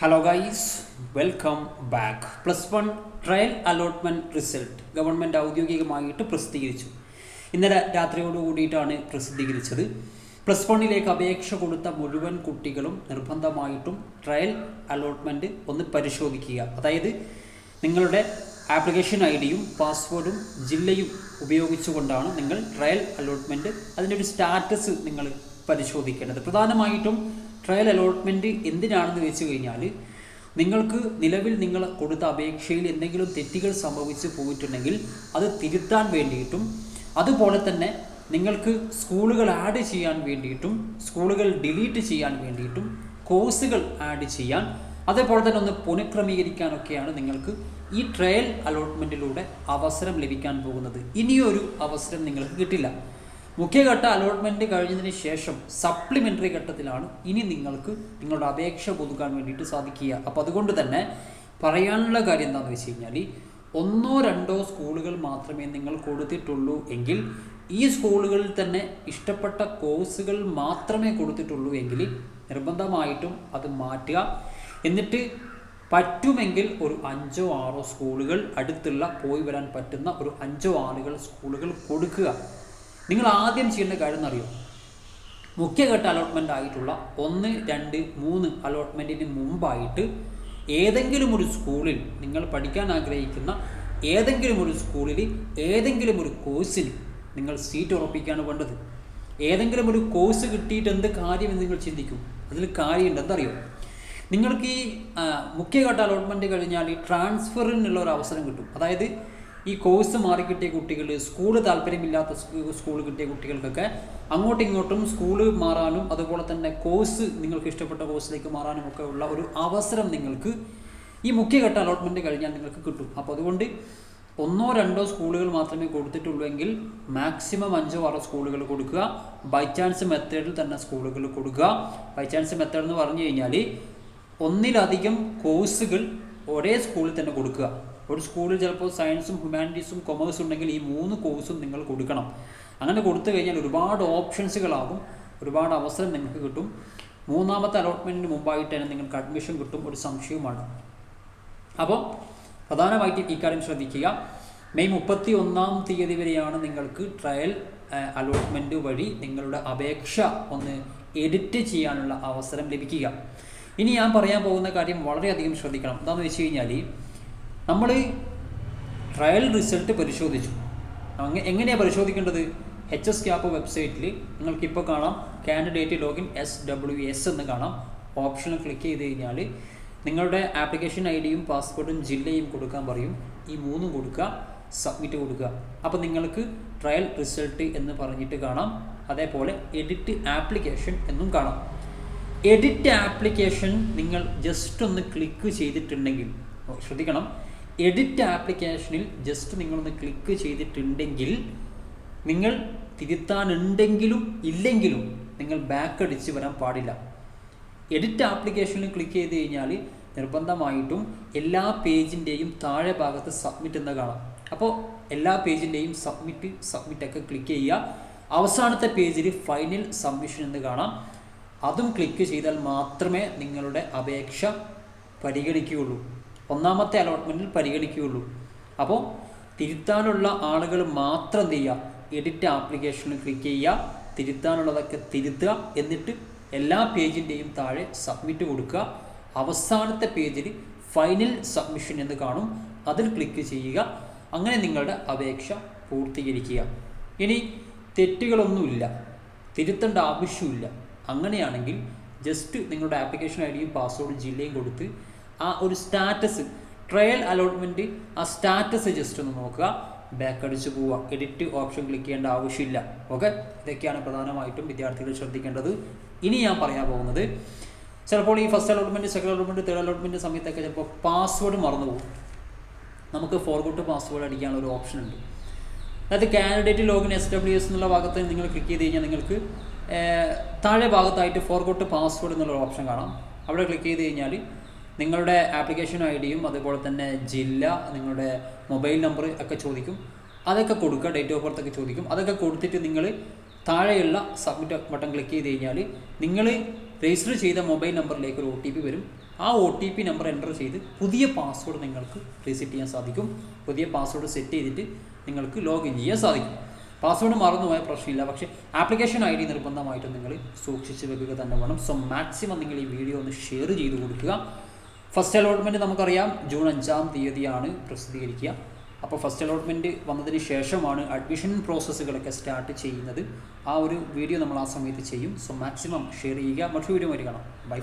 Hello guys, welcome back. +1 trial allotment result government ഔദ്യോഗികമായിട്ട് പ്രസിദ്ധീകരിച്ചു. ഇന്നലെ രാത്രിയോട് കൂടിയിട്ടാണ് പ്രസിദ്ധീകരിച്ചത്. +1ലേക്ക് അപേക്ഷ കൊടുത്ത മുഴുവൻ കുട്ടികളും നിർബന്ധമായിട്ടും ട്രയൽ അലോട്ട്മെൻറ്റ് ഒന്ന് പരിശോധിക്കുക. അതായത് നിങ്ങളുടെ ആപ്ലിക്കേഷൻ ഐ.ഡിയും പാസ്വേഡും ജില്ലയും ഉപയോഗിച്ചുകൊണ്ടാണ് നിങ്ങൾ ട്രയൽ അലോട്ട്മെൻറ്റ് അതിൻ്റെ ഒരു സ്റ്റാറ്റസ് നിങ്ങൾ പരിശോധിക്കേണ്ടത്. പ്രധാനമായിട്ടും ട്രയൽ അലോട്ട്മെൻറ്റ് എന്തിനാണെന്ന് വെച്ച് കഴിഞ്ഞാൽ, നിങ്ങൾക്ക് നിലവിൽ നിങ്ങൾ കൊടുത്ത അപേക്ഷയിൽ എന്തെങ്കിലും തെറ്റുകൾ സംഭവിച്ച് പോയിട്ടുണ്ടെങ്കിൽ അത് തിരുത്താൻ വേണ്ടിയിട്ടും, അതുപോലെ തന്നെ നിങ്ങൾക്ക് സ്കൂളുകൾ ആഡ് ചെയ്യാൻ വേണ്ടിയിട്ടും, സ്കൂളുകൾ ഡിലീറ്റ് ചെയ്യാൻ വേണ്ടിയിട്ടും, കോഴ്സുകൾ ആഡ് ചെയ്യാൻ, അതേപോലെ തന്നെ ഒന്ന് പുനഃക്രമീകരിക്കാനൊക്കെയാണ് നിങ്ങൾക്ക് ഈ ട്രയൽ അലോട്ട്മെൻറ്റിലൂടെ അവസരം ലഭിക്കാൻ പോകുന്നത്. ഇനിയൊരു അവസരം നിങ്ങൾക്ക് കിട്ടില്ല. മുഖ്യഘട്ട അലോട്ട്മെൻറ്റ് കഴിഞ്ഞതിന് ശേഷം സപ്ലിമെൻ്ററി ഘട്ടത്തിലാണ് ഇനി നിങ്ങൾക്ക് നിങ്ങളുടെ അപേക്ഷ പുതുക്കാൻ വേണ്ടിയിട്ട് സാധിക്കുക. അപ്പോൾ അതുകൊണ്ട് തന്നെ പറയാനുള്ള കാര്യം എന്താണെന്ന് വെച്ച് കഴിഞ്ഞാൽ, 1-2 സ്കൂളുകൾ മാത്രമേ നിങ്ങൾ കൊടുത്തിട്ടുള്ളൂ എങ്കിൽ, ഈ സ്കൂളുകളിൽ തന്നെ ഇഷ്ടപ്പെട്ട കോഴ്സുകൾ മാത്രമേ കൊടുത്തിട്ടുള്ളൂ എങ്കിൽ നിർബന്ധമായിട്ടും അത് മാറ്റുക. എന്നിട്ട് പറ്റുമെങ്കിൽ ഒരു 5-6 സ്കൂളുകൾ, അടുത്തുള്ള പോയി വരാൻ പറ്റുന്ന ഒരു 5-6 സ്കൂളുകൾ കൊടുക്കുക. നിങ്ങൾ ആദ്യം ചെയ്യേണ്ട കാര്യം എന്നറിയോ, മുഖ്യഘട്ട അലോട്ട്മെൻ്റ് ആയിട്ടുള്ള 1, 2, 3 അലോട്ട്മെൻറ്റിന് മുമ്പായിട്ട് ഏതെങ്കിലും ഒരു സ്കൂളിൽ, നിങ്ങൾ പഠിക്കാൻ ആഗ്രഹിക്കുന്ന ഏതെങ്കിലും ഒരു സ്കൂളിൽ ഏതെങ്കിലും ഒരു കോഴ്സിൽ നിങ്ങൾ സീറ്റ് ഉറപ്പിക്കുകയാണ് വേണ്ടത്. ഏതെങ്കിലും ഒരു കോഴ്സ് കിട്ടിയിട്ട് എന്ത് കാര്യമെന്ന് നിങ്ങൾ ചിന്തിക്കും. അതിൽ കാര്യമുണ്ട്. എന്തറിയോ, നിങ്ങൾക്ക് ഈ മുഖ്യഘട്ട അലോട്ട്മെൻറ്റ് കഴിഞ്ഞാൽ ഈ ട്രാൻസ്ഫറിനുള്ള ഒരു അവസരം കിട്ടും. അതായത് ഈ കോഴ്സ് മാറിക്കിട്ടിയ കുട്ടികൾ, സ്കൂള് താല്പര്യമില്ലാത്ത സ്കൂൾ കിട്ടിയ കുട്ടികൾക്കൊക്കെ അങ്ങോട്ടും ഇങ്ങോട്ടും സ്കൂള് മാറാനും, അതുപോലെ തന്നെ കോഴ്സ് നിങ്ങൾക്ക് ഇഷ്ടപ്പെട്ട കോഴ്സിലേക്ക് മാറാനും ഒക്കെ ഉള്ള ഒരു അവസരം നിങ്ങൾക്ക് ഈ മുഖ്യഘട്ട അലോട്ട്മെൻറ്റ് കഴിഞ്ഞാൽ നിങ്ങൾക്ക് കിട്ടും. അപ്പോൾ അതുകൊണ്ട് 1-2 സ്കൂളുകൾ മാത്രമേ കൊടുത്തിട്ടുള്ളൂ എങ്കിൽ മാക്സിമം 5-6 സ്കൂളുകൾ കൊടുക്കുക. ബൈ ചാൻസ് മെത്തേഡിൽ തന്നെ സ്കൂളുകൾ കൊടുക്കുക. ബൈ ചാൻസ് മെത്തേഡ് എന്ന് പറഞ്ഞു കഴിഞ്ഞാൽ ഒന്നിലധികം കോഴ്സുകൾ ഒരേ സ്കൂളിൽ തന്നെ കൊടുക്കുക. ഒരു സ്കൂളിൽ ചിലപ്പോൾ സയൻസും ഹ്യൂമാനിറ്റീസും കൊമേഴ്സും ഉണ്ടെങ്കിൽ ഈ 3 കോഴ്സും നിങ്ങൾ കൊടുക്കണം. അങ്ങനെ കൊടുത്തു കഴിഞ്ഞാൽ ഒരുപാട് ഓപ്ഷൻസുകളാകും, ഒരുപാട് അവസരം നിങ്ങൾക്ക് കിട്ടും. 3ാമത്തെ അലോട്ട്മെൻറ്റിന് മുമ്പായിട്ട് തന്നെ നിങ്ങൾക്ക് അഡ്മിഷൻ കിട്ടും, ഒരു സംശയവുമാണ്. അപ്പോൾ പ്രധാനമായിട്ടും ഇക്കാര്യം ശ്രദ്ധിക്കുക. മെയ് 31-ാം തീയതി വരെയാണ് നിങ്ങൾക്ക് ട്രയൽ അലോട്ട്മെൻറ്റ് വഴി നിങ്ങളുടെ അപേക്ഷ ഒന്ന് എഡിറ്റ് ചെയ്യാനുള്ള അവസരം ലഭിക്കുക. ഇനി ഞാൻ പറയാൻ പോകുന്ന കാര്യം വളരെയധികം ശ്രദ്ധിക്കണം. എന്താണെന്ന് വെച്ച് കഴിഞ്ഞാൽ, നമ്മൾ ട്രയൽ റിസൾട്ട് പരിശോധിച്ചു. എങ്ങനെയാണ് പരിശോധിക്കേണ്ടത്? HSCAP വെബ്സൈറ്റിൽ നിങ്ങൾക്കിപ്പോൾ കാണാം, കാൻഡിഡേറ്റ് ലോഗിൻ SWS എന്ന് കാണാം. ഓപ്ഷനിൽ ക്ലിക്ക് ചെയ്ത് കഴിഞ്ഞാൽ നിങ്ങളുടെ ആപ്ലിക്കേഷൻ ഐ.ഡിയും പാസ്വേഡും ജില്ലയും കൊടുക്കാൻ പറയും. ഈ 3 കൊടുക്കുക, സബ്മിറ്റ് കൊടുക്കുക. അപ്പോൾ നിങ്ങൾക്ക് ട്രയൽ റിസൾട്ട് എന്ന് പറഞ്ഞിട്ട് കാണാം. അതേപോലെ എഡിറ്റ് ആപ്ലിക്കേഷൻ എന്നും കാണാം. എഡിറ്റ് ആപ്ലിക്കേഷൻ നിങ്ങൾ ജസ്റ്റ് ഒന്ന് ക്ലിക്ക് ചെയ്തിട്ടുണ്ടെങ്കിൽ, ശ്രദ്ധിക്കണം, എഡിറ്റ് ആപ്ലിക്കേഷനിൽ ജസ്റ്റ് നിങ്ങളൊന്ന് ക്ലിക്ക് ചെയ്തിട്ടുണ്ടെങ്കിൽ, നിങ്ങൾ തിരുത്താനുണ്ടെങ്കിലും ഇല്ലെങ്കിലും നിങ്ങൾ ബാക്ക് അടിച്ച് വരാൻ പാടില്ല. എഡിറ്റ് ആപ്ലിക്കേഷനിൽ ക്ലിക്ക് ചെയ്ത് കഴിഞ്ഞാൽ നിർബന്ധമായിട്ടും എല്ലാ പേജിൻ്റെയും താഴെ ഭാഗത്ത് സബ്മിറ്റ് എന്ന് കാണാം. അപ്പോൾ എല്ലാ പേജിൻ്റെയും സബ്മിറ്റൊക്കെ ക്ലിക്ക് ചെയ്യുക. അവസാനത്തെ പേജിൽ ഫൈനൽ സബ്മിഷൻ എന്ന് കാണാം. അതും ക്ലിക്ക് ചെയ്താൽ മാത്രമേ നിങ്ങളുടെ അപേക്ഷ പരിഗണിക്കുകയുള്ളൂ. 1ാമത്തെ അലോട്ട്മെൻറ്റിൽ പരിഗണിക്കുകയുള്ളൂ. അപ്പോൾ തിരുത്താനുള്ള ആളുകൾ മാത്രം എന്ത് ചെയ്യുക, എഡിറ്റ് ആപ്ലിക്കേഷനിൽ ക്ലിക്ക് ചെയ്യുക, തിരുത്താനുള്ളതൊക്കെ തിരുത്തുക. എന്നിട്ട് എല്ലാ പേജിൻ്റെയും താഴെ സബ്മിറ്റ് കൊടുക്കുക. അവസാനത്തെ പേജിൽ ഫൈനൽ സബ്മിഷൻ എന്ന് കാണും, അതിൽ ക്ലിക്ക് ചെയ്യുക. അങ്ങനെ നിങ്ങളുടെ അപേക്ഷ പൂർത്തീകരിക്കുക. ഇനി തെറ്റുകളൊന്നുമില്ല, തിരുത്തേണ്ട ആവശ്യമില്ല. അങ്ങനെയാണെങ്കിൽ ജസ്റ്റ് നിങ്ങളുടെ ആപ്ലിക്കേഷൻ ഐ.ഡിയും പാസ്വേഡും ജില്ലയും കൊടുത്ത് ആ ഒരു സ്റ്റാറ്റസ്, ട്രയൽ അലോട്ട്മെൻറ്റ് ആ സ്റ്റാറ്റസ് ജസ്റ്റ് ഒന്ന് നോക്കുക, ബാക്ക് അടിച്ച് പോവുക. എഡിറ്റ് ഓപ്ഷൻ ക്ലിക്ക് ചെയ്യേണ്ട ആവശ്യമില്ല. ഓക്കെ, ഇതൊക്കെയാണ് പ്രധാനമായിട്ടും വിദ്യാർത്ഥികൾ ശ്രദ്ധിക്കേണ്ടത്. ഇനി ഞാൻ പറയാൻ പോകുന്നത്, ചിലപ്പോൾ ഈ first allotment, second allotment, third allotment സമയത്തൊക്കെ ചിലപ്പോൾ പാസ്വേഡ് മറന്നു പോകും. നമുക്ക് ഫോർഗോട്ട് പാസ്വേഡ് അടിക്കാനുള്ള ഒരു ഓപ്ഷൻ ഉണ്ട്. അതായത് കാൻഡിഡേറ്റ് ലോഗിൻ SWS എന്നുള്ള ഭാഗത്ത് നിങ്ങൾ ക്ലിക്ക് ചെയ്ത് കഴിഞ്ഞാൽ നിങ്ങൾക്ക് താഴെ ഭാഗത്തായിട്ട് ഫോർഗോട്ട് പാസ്വേഡ് എന്നുള്ള ഓപ്ഷൻ കാണാം. അവിടെ ക്ലിക്ക് ചെയ്ത് കഴിഞ്ഞാൽ നിങ്ങളുടെ ആപ്ലിക്കേഷൻ ഐ.ഡിയും അതുപോലെ തന്നെ ജില്ല, നിങ്ങളുടെ മൊബൈൽ നമ്പർ ഒക്കെ ചോദിക്കും. അതൊക്കെ കൊടുക്കുക. ഡേറ്റ് ഓഫ് ബർത്ത് ഒക്കെ ചോദിക്കും. അതൊക്കെ കൊടുത്തിട്ട് നിങ്ങൾ താഴെയുള്ള സബ്മിറ്റ് ബട്ടൺ ക്ലിക്ക് ചെയ്ത് കഴിഞ്ഞാൽ നിങ്ങൾ രജിസ്റ്റർ ചെയ്ത മൊബൈൽ നമ്പറിലേക്ക് ഒരു OTP വരും. ആ ആ OTP നമ്പർ എൻ്റർ ചെയ്ത് പുതിയ പാസ്വേഡ് നിങ്ങൾക്ക് റീസെറ്റ് ചെയ്യാൻ സാധിക്കും. പുതിയ പാസ്വേഡ് സെറ്റ് ചെയ്തിട്ട് നിങ്ങൾക്ക് ലോഗിൻ ചെയ്യാൻ സാധിക്കും. പാസ്വേഡ് മറന്നുപോയ പ്രശ്നമില്ല. പക്ഷേ ആപ്ലിക്കേഷൻ ID നിർബന്ധമായിട്ടും നിങ്ങൾ സൂക്ഷിച്ച് വെക്കുക തന്നെ വേണം. സോ മാക്സിമം നിങ്ങൾ ഈ വീഡിയോ ഒന്ന് ഷെയർ ചെയ്ത് കൊടുക്കുക. ഫസ്റ്റ് അലോട്ട്മെൻറ്റ് നമുക്കറിയാം ജൂൺ 5-ാം തീയതിയാണ് പ്രസിദ്ധീകരിക്കുക. അപ്പോൾ ഫസ്റ്റ് അലോട്ട്മെൻറ്റ് വന്നതിന് ശേഷമാണ് അഡ്മിഷൻ പ്രോസസ്സുകളൊക്കെ സ്റ്റാർട്ട് ചെയ്യുന്നത്. ആ ഒരു വീഡിയോ നമ്മൾ ആ സമയത്ത് ചെയ്യും. സോ മാക്സിമം ഷെയർ ചെയ്യുക. മറ്റൊരു വീഡിയോ ആയിട്ട് കാണാം. ബൈ.